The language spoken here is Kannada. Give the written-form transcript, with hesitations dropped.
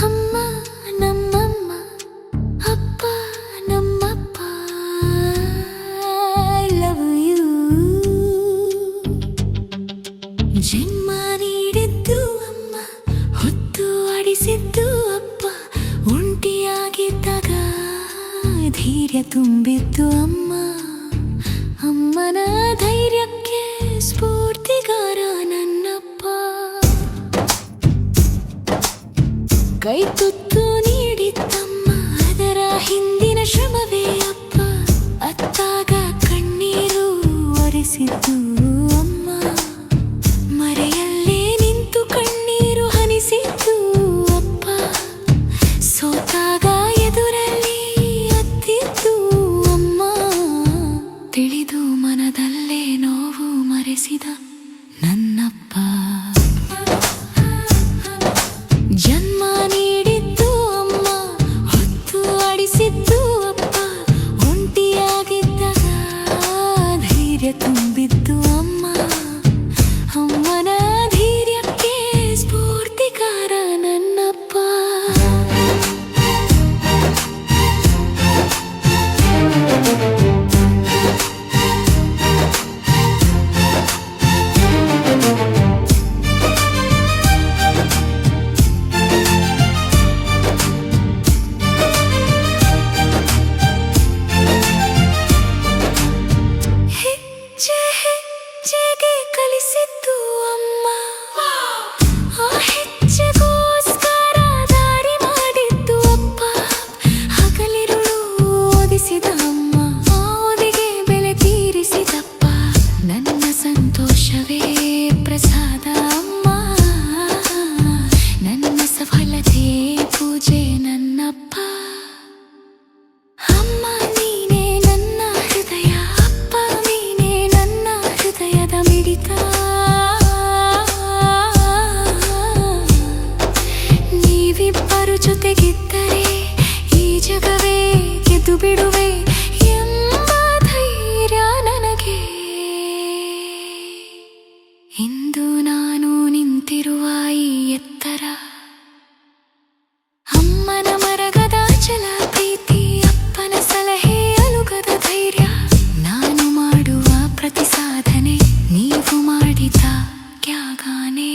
ಅಮ್ಮ ನಮ್ಮಮ್ಮ ಅಪ್ಪ ನಮ್ಮಪ್ಪ ಐ ಲವ್ ಯು. ಜನ್ಮ ನೀಡಿದ್ದು ಅಮ್ಮ, ಹೊತ್ತು ಆಡಿಸಿದ್ದು ಅಪ್ಪ, ಒಂಟಿಯಾಗಿದ್ದಾಗ ಧೈರ್ಯ ತುಂಬಿದ್ದು ಅಮ್ಮ. ಅಮ್ಮನ ಧೈರ್ಯಕ್ಕೆ ಸ್ಫೂರ್ತಿಗಾರ ನನ್ನಪ್ಪ. ಕೈ ತುತ್ತು ನೀಡಿದ್ದಮ್ಮ, ಅದರ ಹಿಂದಿನ ಶ್ರಮವೇ ಅಪ್ಪ. ಅತ್ತಾಗ ಕಣ್ಣೀರು ಒರೆಸಿದ್ದು ಅಮ್ಮ, ಮರೆಯಲ್ಲೇ ನಿಂತು ಕಣ್ಣೀರು ಹನಿಸಿದ್ದು ಅಪ್ಪ. ಸೋತಾಗ ಎದುರಲ್ಲಿ ಅತ್ತಿದ್ದು ಅಮ್ಮ, ತಿಳಿದು ಮನದಲ್ಲೇ ನೋವು ಮರೆಸಿದ ನನ್ನಪ್ಪ. ಜನ್ಮ ನೀಡಿದ್ದು ಅಮ್ಮ, ಹೊತ್ತು ಆಡಿಸಿದ್ದು ಅಪ್ಪ, ಒಂಟಿಯಾಗಿದ್ದಾಗ ಧೈರ್ಯ ತುಂಬಿದ್ದು ಅಮ್ಮ. ಅಮ್ಮನ ಧೈರ್ಯಕ್ಕೆ ಸ್ಫೂರ್ತಿಕಾರ ನನ್ನಪ್ಪ. ಹೆಜ್ಜೆಗೆ ಕಲಿಸಿದ್ದು ಅಮ್ಮ, ಆ ಹೆಜ್ಜೆಗೋಸ್ಕರ ದಾರಿ ಮಾಡಿದ್ದು ಅಪ್ಪ. ಹಗಲಿರುಳು ಓದಿಸಿದ ಅಮ್ಮ, ಆ ಓದಿಗೆ ಬೆಲೆ ತೀರಿಸಿದಪ್ಪ. ನನ್ನ ಸಂತೋಷವೇ ಪ್ರಸಾದ ಅಮ್ಮ, ನನ್ನ ಸಫಲತೆ ಪೂಜೆ ನನ್ನಪ್ಪ. ಅಮ್ಮ ನೀನೇ ನನ್ನ ಹೃದಯ, ಅಪ್ಪ ನೀನೇ ನನ್ನ ಹೃದಯದ ಮಿಡಿತ. ನೀವಿಬ್ಬರು ಜೊತೆಗಿದ್ದರೆ ಈ ಜಗವೇ ಗೆದ್ದು ಬಿಡುವೆ ಎಂಬ ಧೈರ್ಯ ನನಗೆ. ಇಂದು ನಾನು ನಿಂತಿರುವ ಈ ಎತ್ತರ, ಅಮ್ಮನ ಮರಗದ ಚಲ ಪ್ರೀತಿ, ಅಪ್ಪನ ಸಲಹೆ ಅಲುಗದ ಧೈರ್ಯ. ನಾನು ಮಾಡುವ ಪ್ರತಿ ಸಾಧನೆ ನೀವು ಮಾಡಿದ ತ್ಯಾಗನೇ.